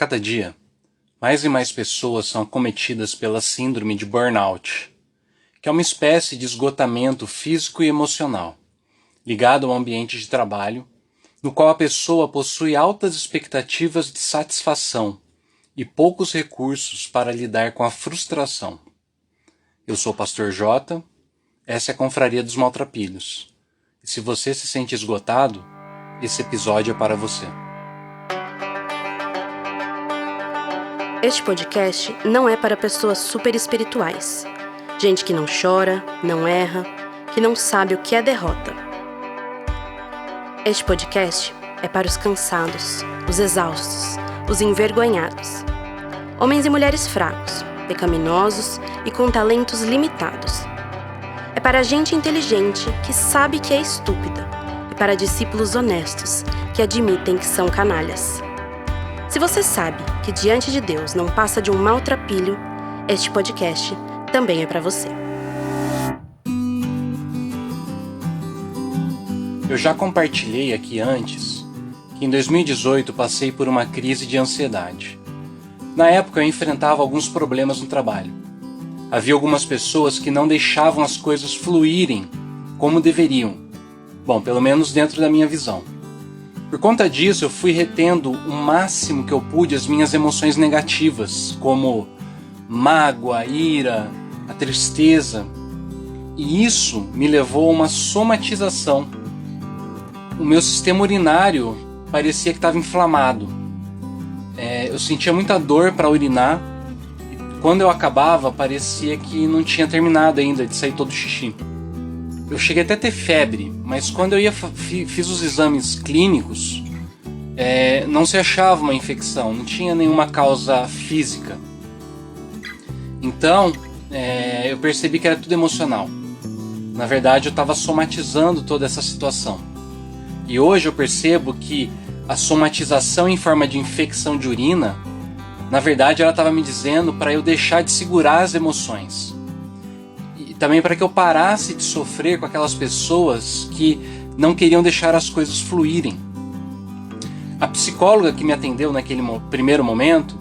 cada dia, mais e mais pessoas são acometidas pela síndrome de burnout, que é uma espécie de esgotamento físico e emocional, ligado ao ambiente de trabalho, no qual a pessoa possui altas expectativas de satisfação e poucos recursos para lidar com a frustração. Eu sou o Pastor Jota, essa é a Confraria dos Maltrapilhos. E se você se sente esgotado, esse episódio é para você. Este podcast não é para pessoas super espirituais. Gente que não chora, não erra, que não sabe o que é derrota. Este podcast é para os cansados, os exaustos, os envergonhados. Homens e mulheres fracos, pecaminosos e com talentos limitados. É para gente inteligente que sabe que é estúpida e para discípulos honestos que admitem que são canalhas. Se você sabe que diante de Deus não passa de um maltrapilho, este podcast também é para você. Eu já compartilhei aqui antes que em 2018 passei por uma crise de ansiedade. Na época eu enfrentava alguns problemas no trabalho. Havia algumas pessoas que não deixavam as coisas fluírem como deveriam. Bom, pelo menos dentro da minha visão. Por conta disso, eu fui retendo o máximo que eu pude as minhas emoções negativas, como mágoa, ira, a tristeza. E isso me levou a uma somatização. O meu sistema urinário parecia que estava inflamado. Eu sentia muita dor para urinar. E quando eu acabava, parecia que não tinha terminado ainda de sair todo o xixi. Eu cheguei até a ter febre, mas quando eu fiz os exames clínicos, não se achava uma infecção, não tinha nenhuma causa física. Então, eu percebi que era tudo emocional. Na verdade, eu estava somatizando toda essa situação. E hoje eu percebo que a somatização em forma de infecção de urina, na verdade, ela estava me dizendo para eu deixar de segurar as emoções. E também para que eu parasse de sofrer com aquelas pessoas que não queriam deixar as coisas fluírem. A psicóloga que me atendeu naquele primeiro momento,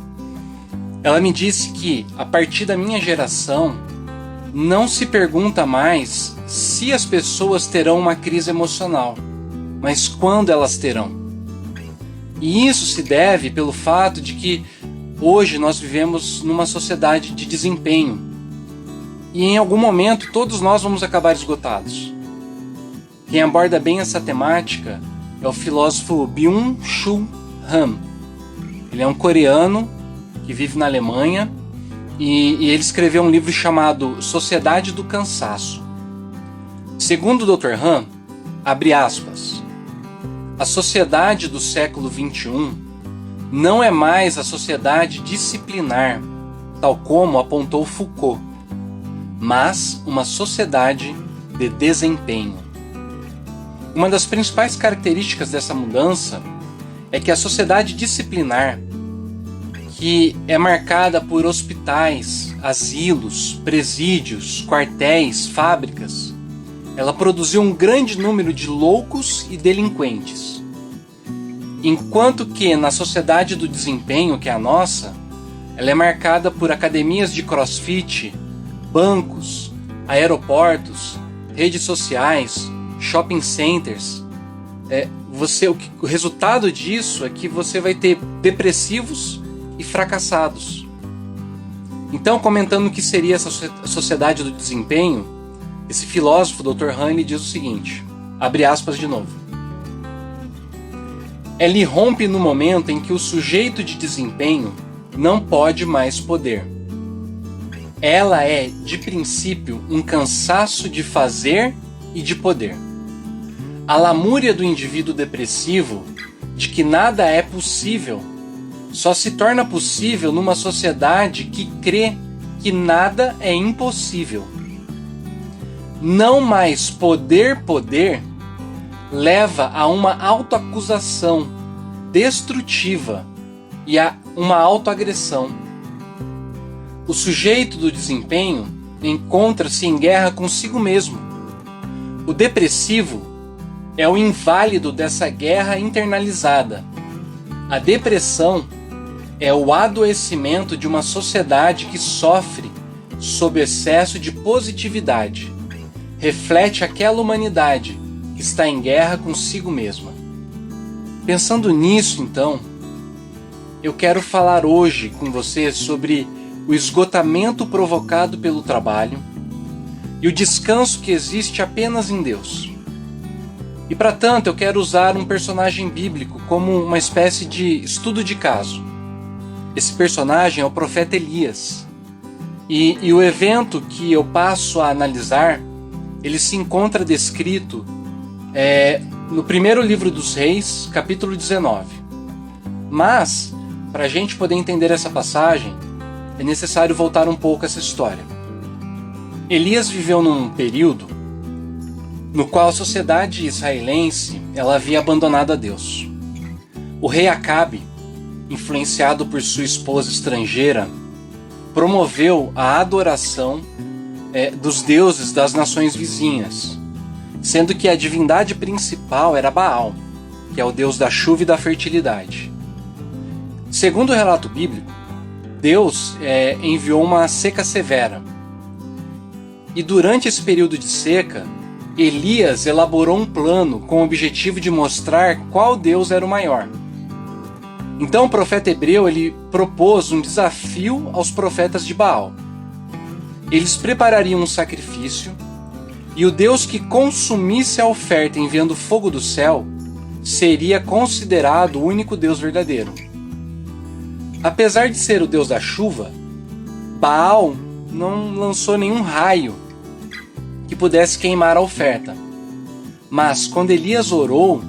ela me disse que, a partir da minha geração, não se pergunta mais se as pessoas terão uma crise emocional, mas quando elas terão. E isso se deve pelo fato de que hoje nós vivemos numa sociedade de desempenho. E em algum momento todos nós vamos acabar esgotados. Quem aborda bem essa temática é o filósofo Byung-Chul Han. Ele é um coreano que vive na Alemanha e ele escreveu um livro chamado Sociedade do Cansaço. Segundo o Dr. Han, abre aspas, a sociedade do século XXI não é mais a sociedade disciplinar, tal como apontou Foucault, mas uma sociedade de desempenho. Uma das principais características dessa mudança é que a sociedade disciplinar, que é marcada por hospitais, asilos, presídios, quartéis, fábricas, ela produziu um grande número de loucos e delinquentes. Enquanto que na sociedade do desempenho, que é a nossa, ela é marcada por academias de crossfit, bancos, aeroportos, redes sociais, shopping centers. O resultado disso é que você vai ter depressivos e fracassados. Então, comentando o que seria essa sociedade do desempenho, esse filósofo, Dr. Han, ele diz o seguinte, abre aspas de novo. Ela irrompe no momento em que o sujeito de desempenho não pode mais poder. Ela é, de princípio, um cansaço de fazer e de poder. A lamúria do indivíduo depressivo, de que nada é possível, só se torna possível numa sociedade que crê que nada é impossível. Não mais poder leva a uma autoacusação destrutiva e a uma autoagressão. O sujeito do desempenho encontra-se em guerra consigo mesmo. O depressivo é o inválido dessa guerra internalizada. A depressão é o adoecimento de uma sociedade que sofre sob excesso de positividade. Reflete aquela humanidade que está em guerra consigo mesma. Pensando nisso, então, eu quero falar hoje com você sobre o esgotamento provocado pelo trabalho e o descanso que existe apenas em Deus. E para tanto, eu quero usar um personagem bíblico como uma espécie de estudo de caso. Esse personagem é o profeta Elias. E o evento que eu passo a analisar, ele se encontra descrito no primeiro livro dos Reis, capítulo 19. Mas, para a gente poder entender essa passagem, é necessário voltar um pouco a essa história. Elias viveu num período no qual a sociedade israelense ela havia abandonado a Deus. O rei Acabe, influenciado por sua esposa estrangeira, promoveu a adoração dos deuses das nações vizinhas, sendo que a divindade principal era Baal, que é o deus da chuva e da fertilidade. Segundo o relato bíblico, Deus enviou uma seca severa. E durante esse período de seca, Elias elaborou um plano com o objetivo de mostrar qual Deus era o maior. Então o profeta hebreu ele propôs um desafio aos profetas de Baal. Eles preparariam um sacrifício e o Deus que consumisse a oferta enviando fogo do céu seria considerado o único Deus verdadeiro. Apesar de ser o Deus da chuva, Baal não lançou nenhum raio que pudesse queimar a oferta. Mas quando Elias orou,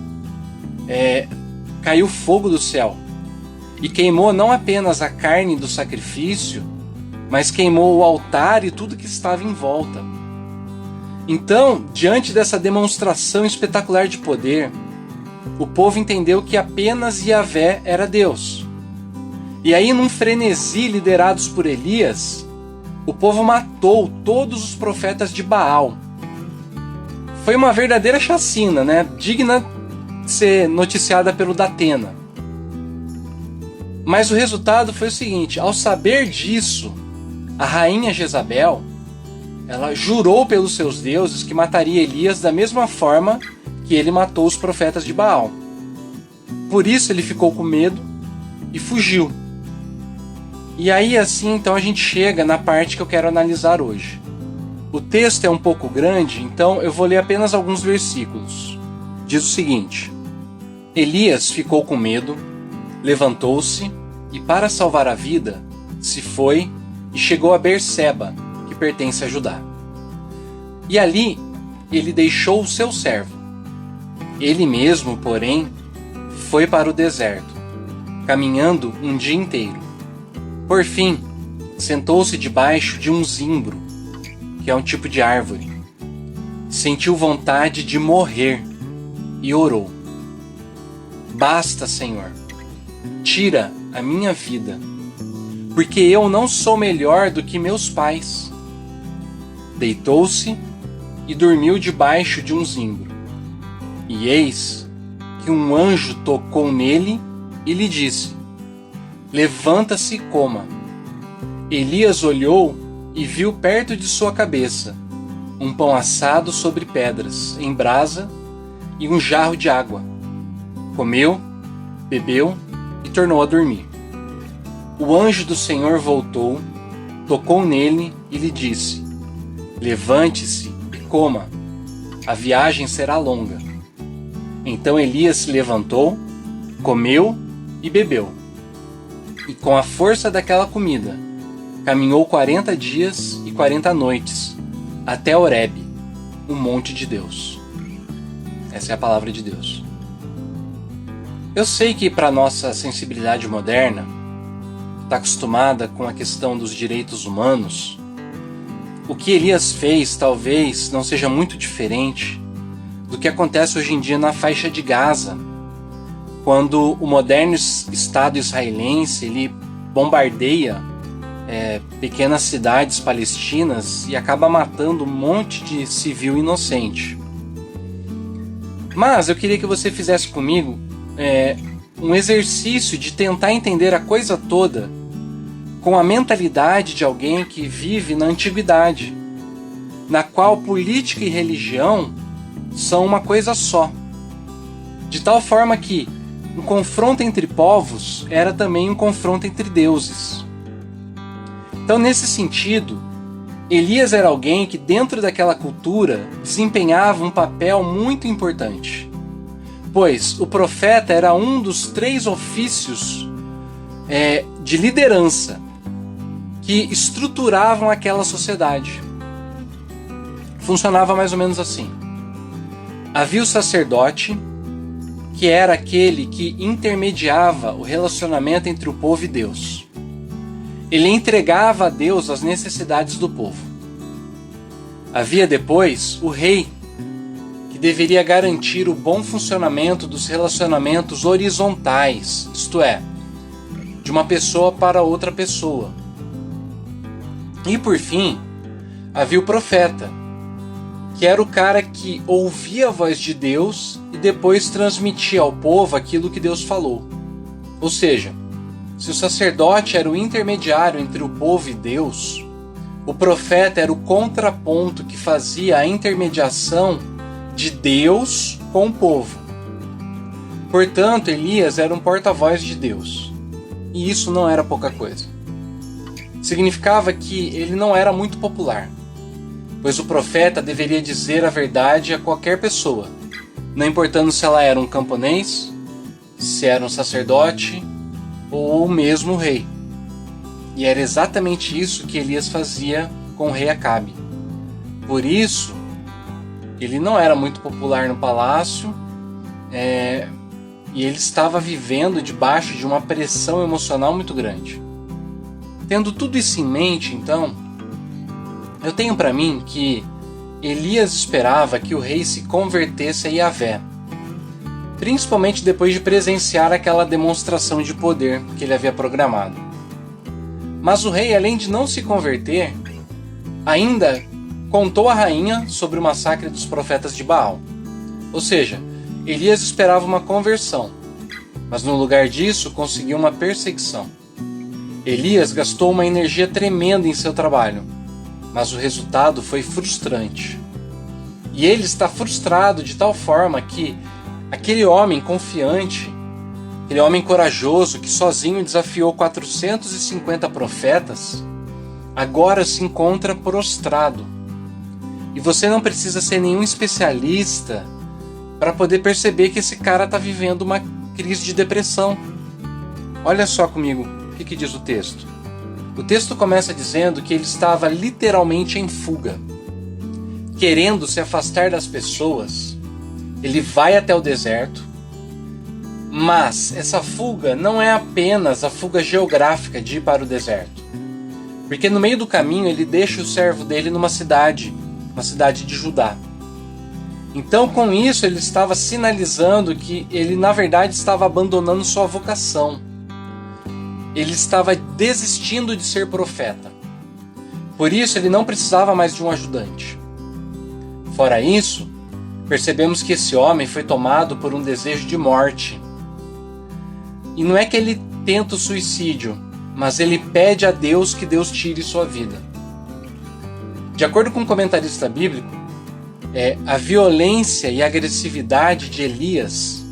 caiu fogo do céu e queimou não apenas a carne do sacrifício, mas queimou o altar e tudo que estava em volta. Então, diante dessa demonstração espetacular de poder, o povo entendeu que apenas Yahvé era Deus. E aí, num frenesi liderados por Elias, o povo matou todos os profetas de Baal. Foi uma verdadeira chacina, né? Digna de ser noticiada pelo Datena. Mas o resultado foi o seguinte: ao saber disso, a rainha Jezabel, ela jurou pelos seus deuses que mataria Elias da mesma forma que ele matou os profetas de Baal. Por isso ele ficou com medo e fugiu. E aí assim então a gente chega na parte que eu quero analisar hoje. O texto é um pouco grande, então eu vou ler apenas alguns versículos. Diz o seguinte: Elias ficou com medo, levantou-se e para salvar a vida se foi e chegou a Berseba, que pertence a Judá. E ali ele deixou o seu servo. Ele mesmo, porém, foi para o deserto, caminhando um dia inteiro. Por fim, sentou-se debaixo de um zimbro, que é um tipo de árvore. Sentiu vontade de morrer e orou: Basta, Senhor, tira a minha vida, porque eu não sou melhor do que meus pais. Deitou-se e dormiu debaixo de um zimbro. E eis que um anjo tocou nele e lhe disse: Levanta-se e coma. Elias olhou e viu perto de sua cabeça um pão assado sobre pedras, em brasa, e um jarro de água. Comeu, bebeu e tornou a dormir. O anjo do Senhor voltou, tocou nele e lhe disse: Levante-se e coma, a viagem será longa. Então Elias se levantou, comeu e bebeu. E com a força daquela comida, caminhou 40 dias e 40 noites, até Horebe, o monte de Deus. Essa é a palavra de Deus. Eu sei que para nossa sensibilidade moderna, está acostumada com a questão dos direitos humanos, o que Elias fez talvez não seja muito diferente do que acontece hoje em dia na faixa de Gaza, quando o moderno Estado israelense ele bombardeia pequenas cidades palestinas e acaba matando um monte de civil inocente. Mas eu queria que você fizesse comigo um exercício de tentar entender a coisa toda com a mentalidade de alguém que vive na antiguidade, na qual política e religião são uma coisa só. De tal forma que um confronto entre povos era também um confronto entre deuses. Então, nesse sentido, Elias era alguém que dentro daquela cultura desempenhava um papel muito importante, pois o profeta era um dos 3 ofícios de liderança que estruturavam aquela sociedade. Funcionava mais ou menos assim. Havia o sacerdote, que era aquele que intermediava o relacionamento entre o povo e Deus. Ele entregava a Deus as necessidades do povo. Havia depois o rei, que deveria garantir o bom funcionamento dos relacionamentos horizontais, isto é, de uma pessoa para outra pessoa. E por fim, havia o profeta, que era o cara que ouvia a voz de Deus e depois transmitia ao povo aquilo que Deus falou. Ou seja, se o sacerdote era o intermediário entre o povo e Deus, o profeta era o contraponto que fazia a intermediação de Deus com o povo. Portanto, Elias era um porta-voz de Deus. E isso não era pouca coisa. Significava que ele não era muito popular, pois o profeta deveria dizer a verdade a qualquer pessoa, não importando se ela era um camponês, se era um sacerdote ou mesmo o rei. E era exatamente isso que Elias fazia com o rei Acabe. Por isso, ele não era muito popular no palácio, e ele estava vivendo debaixo de uma pressão emocional muito grande. Tendo tudo isso em mente, então, eu tenho para mim que Elias esperava que o rei se convertesse a Yahvé, principalmente depois de presenciar aquela demonstração de poder que ele havia programado. Mas o rei, além de não se converter, ainda contou à rainha sobre o massacre dos profetas de Baal. Ou seja, Elias esperava uma conversão, mas no lugar disso conseguiu uma perseguição. Elias gastou uma energia tremenda em seu trabalho, mas o resultado foi frustrante. E ele está frustrado de tal forma que aquele homem confiante, aquele homem corajoso que sozinho desafiou 450 profetas, agora se encontra prostrado. E você não precisa ser nenhum especialista para poder perceber que esse cara está vivendo uma crise de depressão. Olha só comigo o que diz o texto. O texto começa dizendo que ele estava literalmente em fuga. Querendo se afastar das pessoas, ele vai até o deserto, mas essa fuga não é apenas a fuga geográfica de ir para o deserto. Porque no meio do caminho ele deixa o servo dele numa cidade de Judá. Então, com isso, ele estava sinalizando que ele, na verdade, estava abandonando sua vocação. Ele estava desistindo de ser profeta. Por isso, ele não precisava mais de um ajudante. Fora isso, percebemos que esse homem foi tomado por um desejo de morte. E não é que ele tenta o suicídio, mas ele pede a Deus que Deus tire sua vida. De acordo com um comentarista bíblico, a violência e a agressividade de Elias,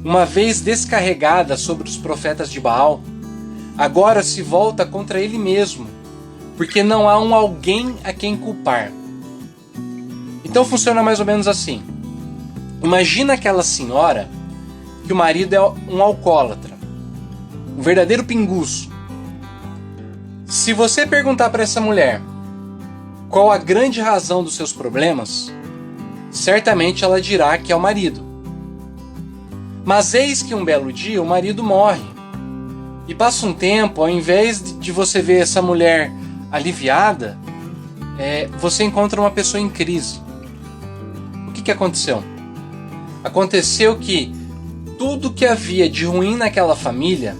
uma vez descarregada sobre os profetas de Baal, agora se volta contra ele mesmo, porque não há alguém a quem culpar. Então funciona mais ou menos assim. Imagina aquela senhora que o marido é um alcoólatra, um verdadeiro pinguço. Se você perguntar para essa mulher qual a grande razão dos seus problemas, certamente ela dirá que é o marido. Mas eis que um belo dia o marido morre. E passa um tempo, ao invés de você ver essa mulher aliviada, você encontra uma pessoa em crise. O que aconteceu? Aconteceu que tudo que havia de ruim naquela família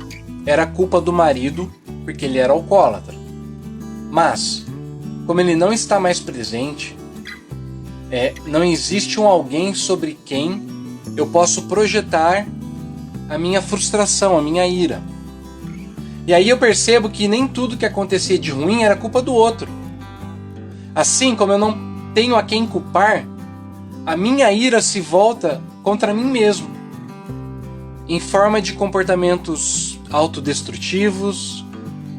era culpa do marido, porque ele era alcoólatra. Mas, como ele não está mais presente, não existe alguém sobre quem eu posso projetar a minha frustração, a minha ira. E aí eu percebo que nem tudo que acontecia de ruim era culpa do outro. Assim como eu não tenho a quem culpar, a minha ira se volta contra mim mesmo, em forma de comportamentos autodestrutivos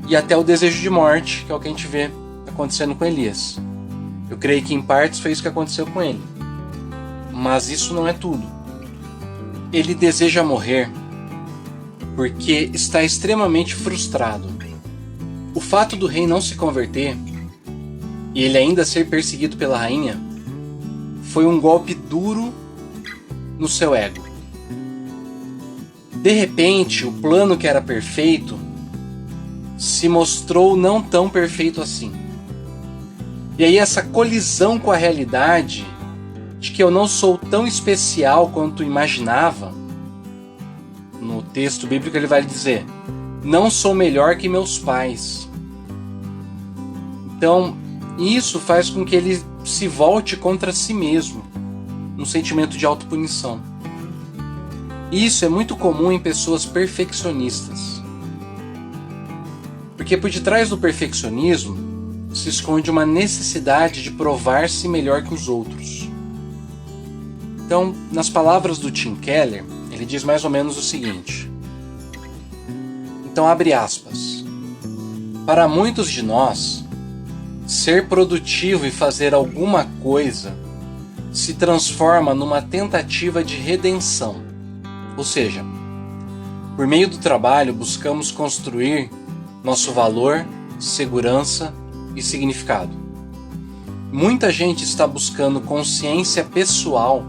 e até o desejo de morte, que é o que a gente vê acontecendo com Elias. Eu creio que em partes foi isso que aconteceu com ele. Mas isso não é tudo. Ele deseja morrer porque está extremamente frustrado. O fato do rei não se converter e ele ainda ser perseguido pela rainha foi um golpe duro no seu ego. De repente, o plano que era perfeito se mostrou não tão perfeito assim. E aí essa colisão com a realidade de que eu não sou tão especial quanto imaginava, no texto bíblico ele vai dizer: não sou melhor que meus pais. Então, isso faz com que ele se volte contra si mesmo, num sentimento de autopunição. Isso é muito comum em pessoas perfeccionistas. Porque por detrás do perfeccionismo se esconde uma necessidade de provar-se melhor que os outros. Então, nas palavras do Tim Keller, ele diz mais ou menos o seguinte. Então, abre aspas. Para muitos de nós, ser produtivo e fazer alguma coisa se transforma numa tentativa de redenção. Ou seja, por meio do trabalho buscamos construir nosso valor, segurança e significado. Muita gente está buscando consciência pessoal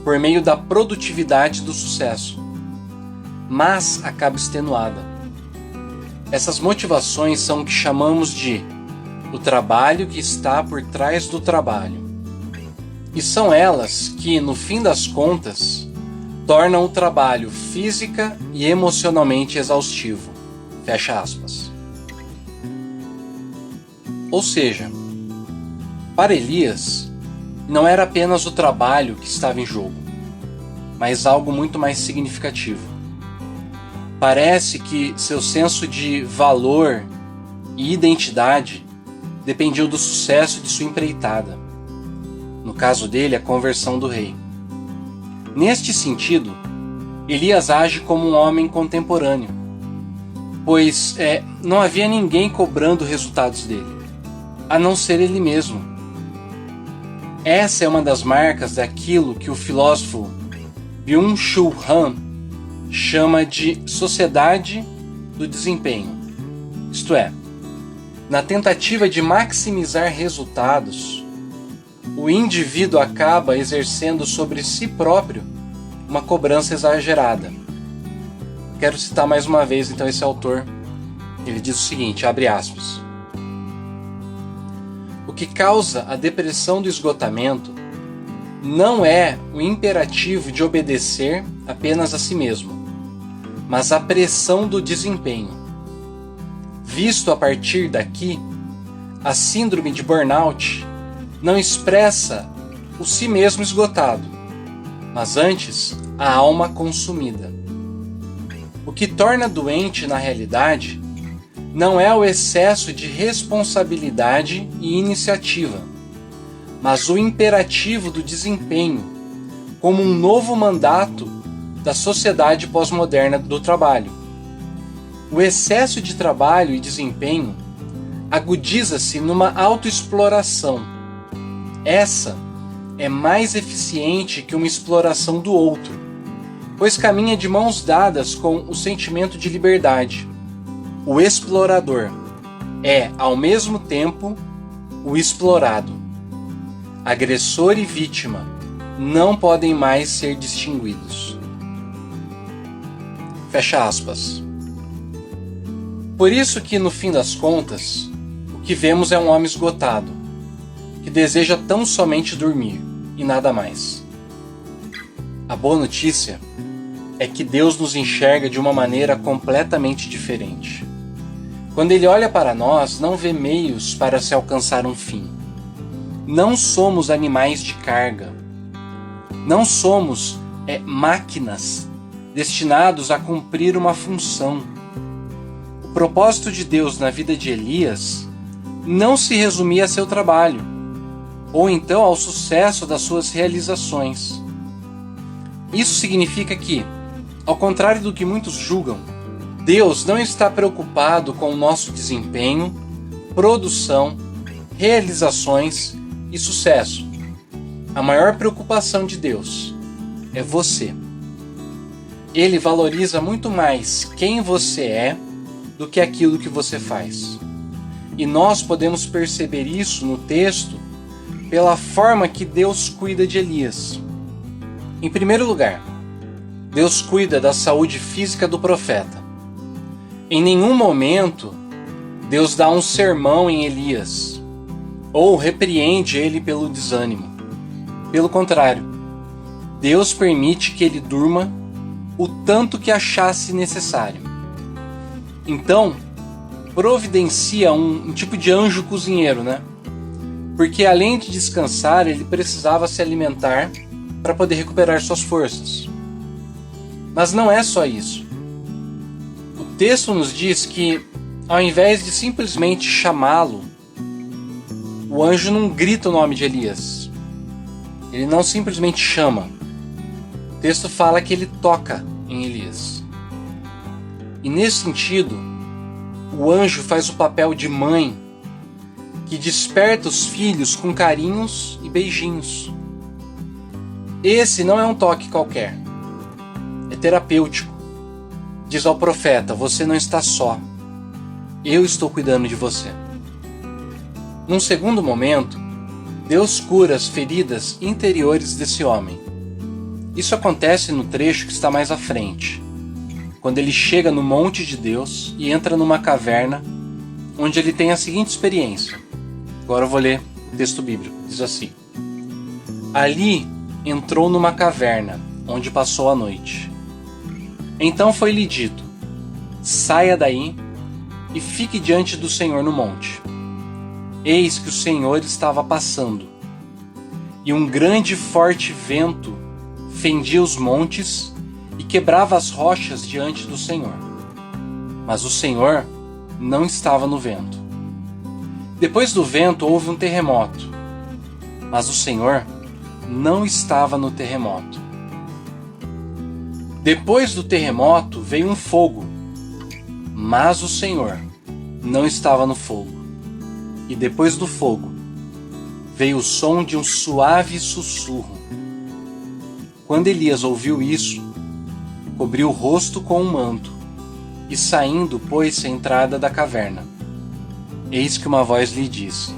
por meio da produtividade do sucesso, mas acaba extenuada. Essas motivações são o que chamamos de o trabalho que está por trás do trabalho. E são elas que, no fim das contas, tornam o trabalho física e emocionalmente exaustivo. Fecha aspas. Ou seja, para Elias, não era apenas o trabalho que estava em jogo, mas algo muito mais significativo. Parece que seu senso de valor e identidade dependiam do sucesso de sua empreitada. No caso dele, a conversão do rei. Neste sentido, Elias age como um homem contemporâneo, pois não havia ninguém cobrando resultados dele, a não ser ele mesmo. Essa é uma das marcas daquilo que o filósofo Byung-Chul Han chama de sociedade do desempenho. Isto é, na tentativa de maximizar resultados, o indivíduo acaba exercendo sobre si próprio uma cobrança exagerada. Quero citar mais uma vez então esse autor. Ele diz o seguinte, abre aspas. O que causa a depressão do esgotamento não é o imperativo de obedecer apenas a si mesmo, mas a pressão do desempenho. Visto a partir daqui, a síndrome de burnout não expressa o si mesmo esgotado, mas antes a alma consumida. O que torna doente na realidade não é o excesso de responsabilidade e iniciativa, mas o imperativo do desempenho, como um novo mandato da sociedade pós-moderna do trabalho. O excesso de trabalho e desempenho agudiza-se numa autoexploração. Essa é mais eficiente que uma exploração do outro, pois caminha de mãos dadas com o sentimento de liberdade. O explorador é, ao mesmo tempo, o explorado. Agressor e vítima não podem mais ser distinguidos. Fecha aspas. Por isso que, no fim das contas, o que vemos é um homem esgotado, que deseja tão somente dormir e nada mais. A boa notícia é que Deus nos enxerga de uma maneira completamente diferente. Quando Ele olha para nós, não vê meios para se alcançar um fim. Não somos animais de carga. Não somos máquinas destinados a cumprir uma função. O propósito de Deus na vida de Elias não se resumia a seu trabalho, ou então ao sucesso das suas realizações. Isso significa que, ao contrário do que muitos julgam, Deus não está preocupado com o nosso desempenho, produção, realizações e sucesso. A maior preocupação de Deus é você. Ele valoriza muito mais quem você é do que aquilo que você faz. E nós podemos perceber isso no texto pela forma que Deus cuida de Elias. Em primeiro lugar, Deus cuida da saúde física do profeta. Em nenhum momento, Deus dá um sermão em Elias, ou repreende ele pelo desânimo. Pelo contrário, Deus permite que ele durma o tanto que achasse necessário. Então, providencia um tipo de anjo cozinheiro, né? Porque além de descansar, ele precisava se alimentar para poder recuperar suas forças. Mas não é só isso. O texto nos diz que, ao invés de simplesmente chamá-lo, o anjo não grita o nome de Elias. Ele não simplesmente chama. O texto fala que ele toca em Elias. E nesse sentido, o anjo faz o papel de mãe que desperta os filhos com carinhos e beijinhos. Esse não é um toque qualquer. É terapêutico. Diz ao profeta: você não está só. Eu estou cuidando de você. Num segundo momento, Deus cura as feridas interiores desse homem. Isso acontece no trecho que está mais à frente, quando ele chega no monte de Deus e entra numa caverna, onde ele tem a seguinte experiência. Agora eu vou ler o texto bíblico. Diz assim: ali entrou numa caverna, onde passou a noite. Então foi-lhe dito: saia daí e fique diante do Senhor no monte. Eis que o Senhor estava passando, e um grande e forte vento fendia os montes e quebrava as rochas diante do Senhor. Mas o Senhor não estava no vento. Depois do vento houve um terremoto, mas o Senhor não estava no terremoto. Depois do terremoto veio um fogo, mas o Senhor não estava no fogo. E depois do fogo veio o som de um suave sussurro. Quando Elias ouviu isso, cobriu o rosto com um manto e, saindo, pôs-se à entrada da caverna. Eis que uma voz lhe disse: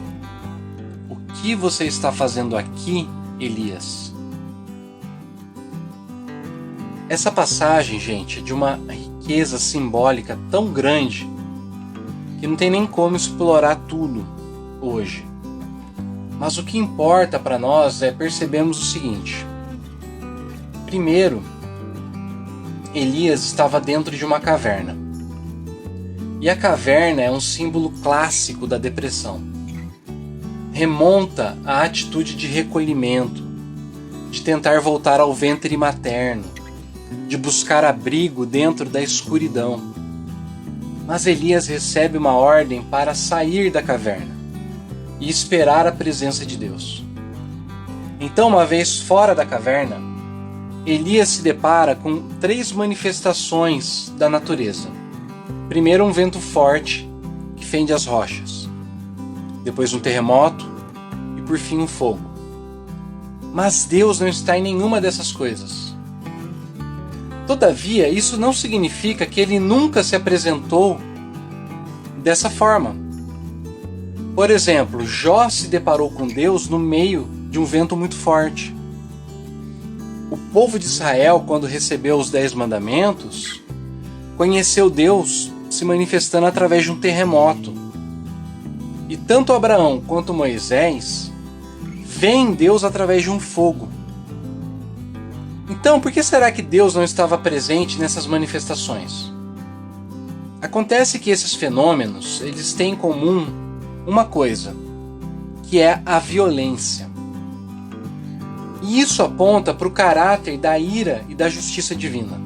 o que você está fazendo aqui, Elias? Essa passagem, gente, é de uma riqueza simbólica tão grande que não tem nem como explorar tudo hoje. Mas o que importa para nós é percebermos o seguinte. Primeiro, Elias estava dentro de uma caverna. E a caverna é um símbolo clássico da depressão. Remonta à atitude de recolhimento, de tentar voltar ao ventre materno, de buscar abrigo dentro da escuridão. Mas Elias recebe uma ordem para sair da caverna e esperar a presença de Deus. Então, uma vez fora da caverna, Elias se depara com 3 manifestações da natureza. Primeiro, um vento forte que fende as rochas. Depois, um terremoto e, por fim, um fogo. Mas Deus não está em nenhuma dessas coisas. Todavia, isso não significa que ele nunca se apresentou dessa forma. Por exemplo, Jó se deparou com Deus no meio de um vento muito forte. O povo de Israel, quando recebeu os 10 mandamentos, conheceu Deus se manifestando através de um terremoto. E tanto Abraão quanto Moisés veem Deus através de um fogo. Então, por que será que Deus não estava presente nessas manifestações? Acontece que esses fenômenos, eles têm em comum uma coisa, que é a violência. E isso aponta para o caráter da ira e da justiça divina.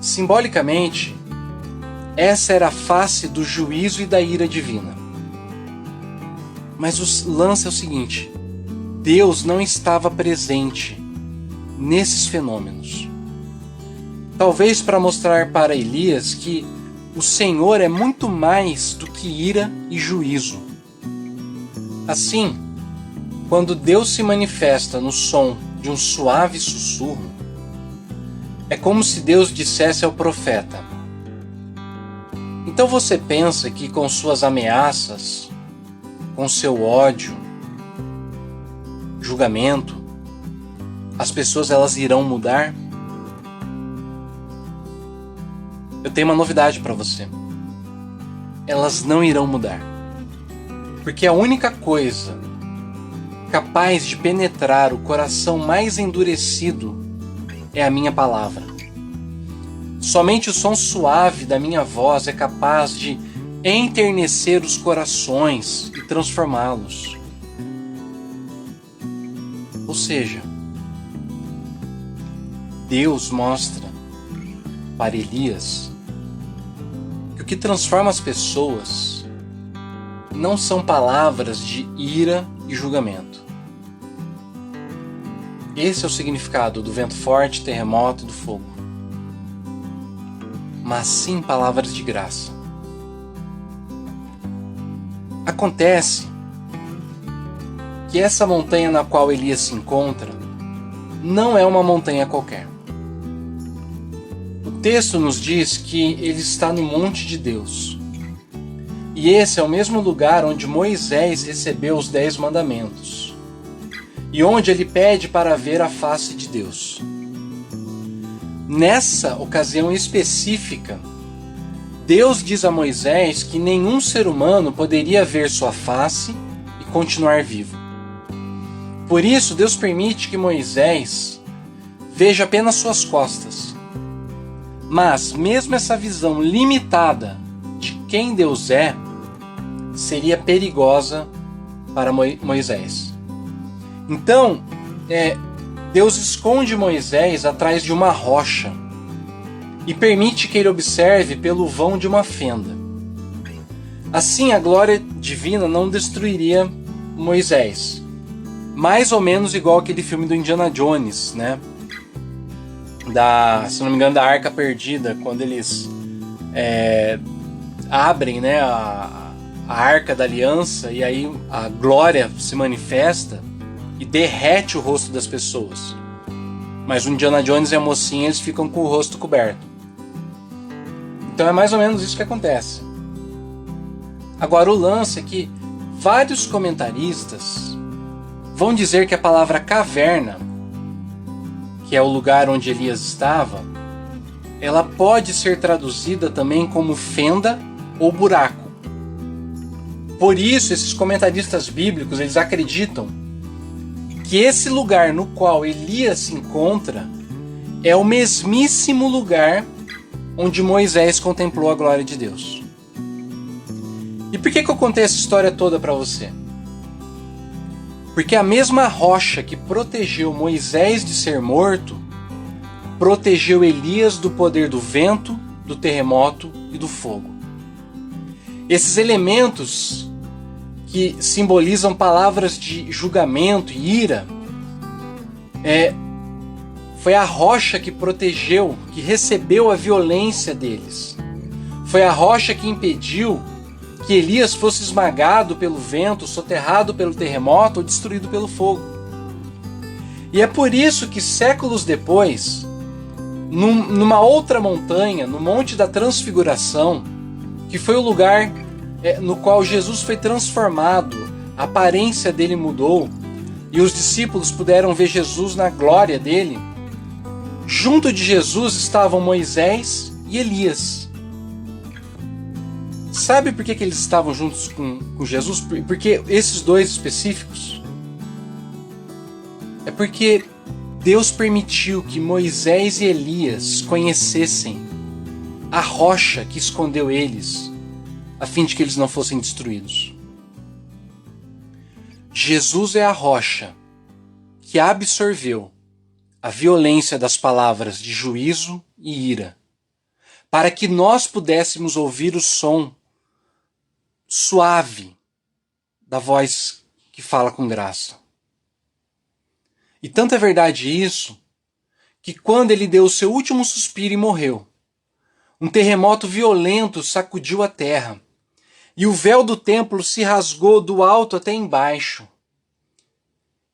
Simbolicamente, essa era a face do juízo e da ira divina. Mas o lance é o seguinte: Deus não estava presente nesses fenômenos. Talvez para mostrar para Elias que o Senhor é muito mais do que ira e juízo. Assim, quando Deus se manifesta no som de um suave sussurro, é como se Deus dissesse ao profeta: então você pensa que com suas ameaças, com seu ódio, julgamento, as pessoas elas irão mudar? Eu tenho uma novidade para você. Elas não irão mudar. Porque a única coisa capaz de penetrar o coração mais endurecido é a minha palavra. Somente o som suave da minha voz é capaz de enternecer os corações e transformá-los. Ou seja, Deus mostra para Elias que o que transforma as pessoas não são palavras de ira e julgamento. Esse é o significado do vento forte, terremoto e do fogo. Mas sim palavras de graça. Acontece que essa montanha na qual Elias se encontra não é uma montanha qualquer. O texto nos diz que ele está no monte de Deus. E esse é o mesmo lugar onde Moisés recebeu os 10 mandamentos. E onde ele pede para ver a face de Deus. Nessa ocasião específica, Deus diz a Moisés que nenhum ser humano poderia ver sua face e continuar vivo. Por isso, Deus permite que Moisés veja apenas suas costas. Mas, mesmo essa visão limitada de quem Deus é, seria perigosa para Moisés. Então, Deus esconde Moisés atrás de uma rocha e permite que ele observe pelo vão de uma fenda. Assim, a glória divina não destruiria Moisés. Mais ou menos igual aquele filme do Indiana Jones, né? Se não me engano, da Arca Perdida, quando eles abrem, né, a Arca da Aliança, e aí a glória se manifesta e derrete o rosto das pessoas. Mas o Indiana Jones e a mocinha, eles ficam com o rosto coberto. Então é mais ou menos isso que acontece. Agora o lance é que vários comentaristas vão dizer que a palavra caverna, que é o lugar onde Elias estava, ela pode ser traduzida também como fenda ou buraco. Por isso, esses comentaristas bíblicos, eles acreditam que esse lugar no qual Elias se encontra é o mesmíssimo lugar onde Moisés contemplou a glória de Deus. E por que eu contei essa história toda para você? Porque a mesma rocha que protegeu Moisés de ser morto, protegeu Elias do poder do vento, do terremoto e do fogo. Esses elementos que simbolizam palavras de julgamento e ira, foi a rocha que protegeu, que recebeu a violência deles. Foi a rocha que impediu que Elias fosse esmagado pelo vento, soterrado pelo terremoto ou destruído pelo fogo. E é por isso que séculos depois, numa outra montanha, no Monte da Transfiguração, que foi o lugar no qual Jesus foi transformado, a aparência dele mudou, e os discípulos puderam ver Jesus na glória dele, junto de Jesus estavam Moisés e Elias. Sabe por que eles estavam juntos com Jesus? Porque esses dois específicos? É porque Deus permitiu que Moisés e Elias conhecessem a rocha que escondeu eles, a fim de que eles não fossem destruídos. Jesus é a rocha que absorveu a violência das palavras de juízo e ira para que nós pudéssemos ouvir o som suave da voz que fala com graça. E tanto é verdade isso, que quando ele deu o seu último suspiro e morreu, um terremoto violento sacudiu a terra, e o véu do templo se rasgou do alto até embaixo.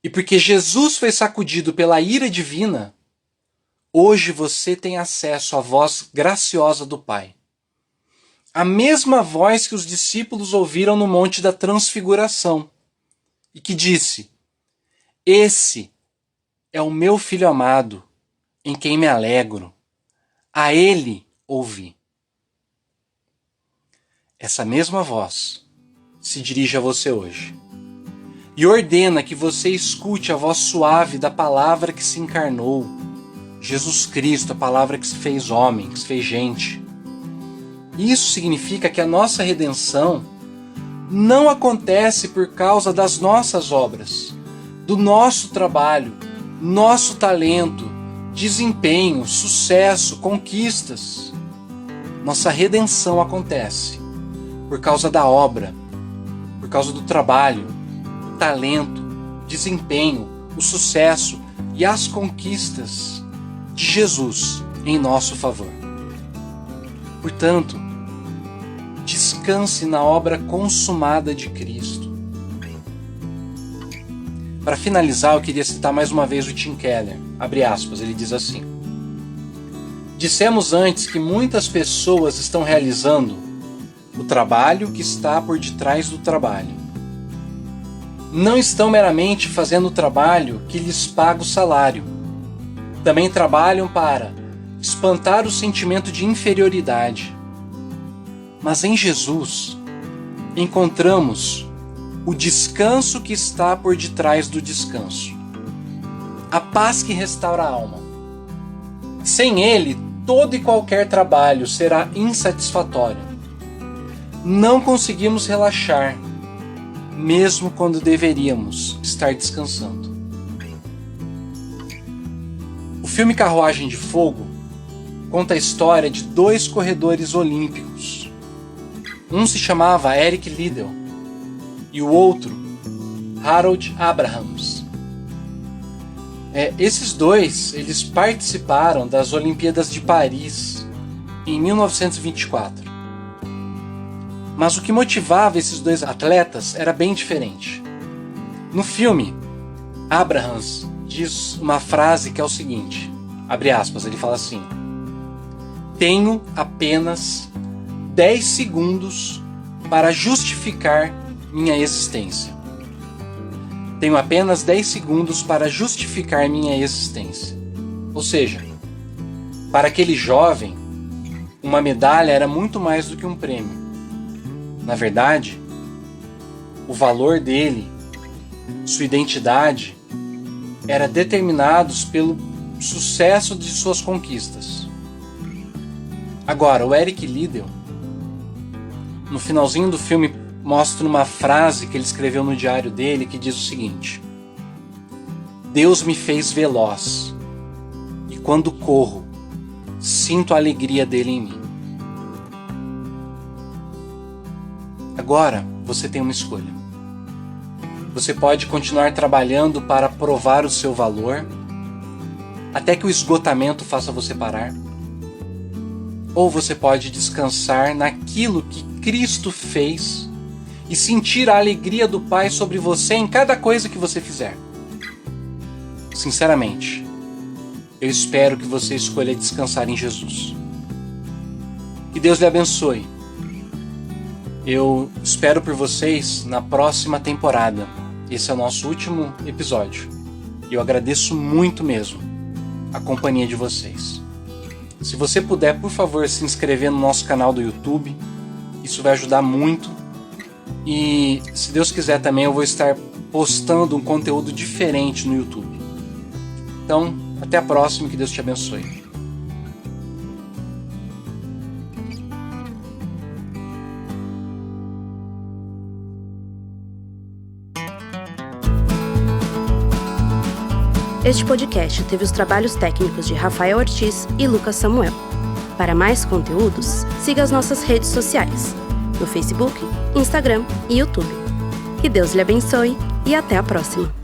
E porque Jesus foi sacudido pela ira divina, hoje você tem acesso à voz graciosa do Pai. A mesma voz que os discípulos ouviram no Monte da Transfiguração, e que disse: Esse é o meu Filho amado, em quem me alegro. A ele ouvi. Essa mesma voz se dirige a você hoje e ordena que você escute a voz suave da palavra que se encarnou, Jesus Cristo, a palavra que se fez homem, que se fez gente. Isso significa que a nossa redenção não acontece por causa das nossas obras, do nosso trabalho, nosso talento, desempenho, sucesso, conquistas. Nossa redenção acontece por causa da obra, por causa do trabalho, o talento, o desempenho, o sucesso e as conquistas de Jesus em nosso favor. Portanto, descanse na obra consumada de Cristo. Para finalizar, eu queria citar mais uma vez o Tim Keller. Abre aspas, ele diz assim: Dissemos antes que muitas pessoas estão realizando o trabalho que está por detrás do trabalho. Não estão meramente fazendo o trabalho que lhes paga o salário. Também trabalham para espantar o sentimento de inferioridade. Mas em Jesus encontramos o descanso que está por detrás do descanso, a paz que restaura a alma. Sem ele, todo e qualquer trabalho será insatisfatório. Não conseguimos relaxar, mesmo quando deveríamos estar descansando. O filme Carruagem de Fogo conta a história de dois corredores olímpicos. Um se chamava Eric Liddell e o outro, Harold Abrahams. Esses dois, eles participaram das Olimpíadas de Paris em 1924. Mas o que motivava esses dois atletas era bem diferente. No filme, Abrahams diz uma frase que é o seguinte, abre aspas, ele fala assim: Tenho apenas 10 segundos para justificar minha existência. Tenho apenas 10 segundos para justificar minha existência. Ou seja, para aquele jovem, uma medalha era muito mais do que um prêmio. Na verdade, o valor dele, sua identidade, era determinados pelo sucesso de suas conquistas. Agora, o Eric Liddell, no finalzinho do filme, mostra uma frase que ele escreveu no diário dele que diz o seguinte: Deus me fez veloz, e quando corro, sinto a alegria dele em mim. Agora você tem uma escolha. Você pode continuar trabalhando para provar o seu valor, até que o esgotamento faça você parar. Ou você pode descansar naquilo que Cristo fez e sentir a alegria do Pai sobre você em cada coisa que você fizer. Sinceramente, eu espero que você escolha descansar em Jesus. Que Deus lhe abençoe. Eu espero por vocês na próxima temporada. Esse é o nosso último episódio. E eu agradeço muito mesmo a companhia de vocês. Se você puder, por favor, se inscrever no nosso canal do YouTube. Isso vai ajudar muito. E se Deus quiser também, eu vou estar postando um conteúdo diferente no YouTube. Então, até a próxima e que Deus te abençoe. Este podcast teve os trabalhos técnicos de Rafael Ortiz e Lucas Samuel. Para mais conteúdos, siga as nossas redes sociais, no Facebook, Instagram e YouTube. Que Deus lhe abençoe e até a próxima!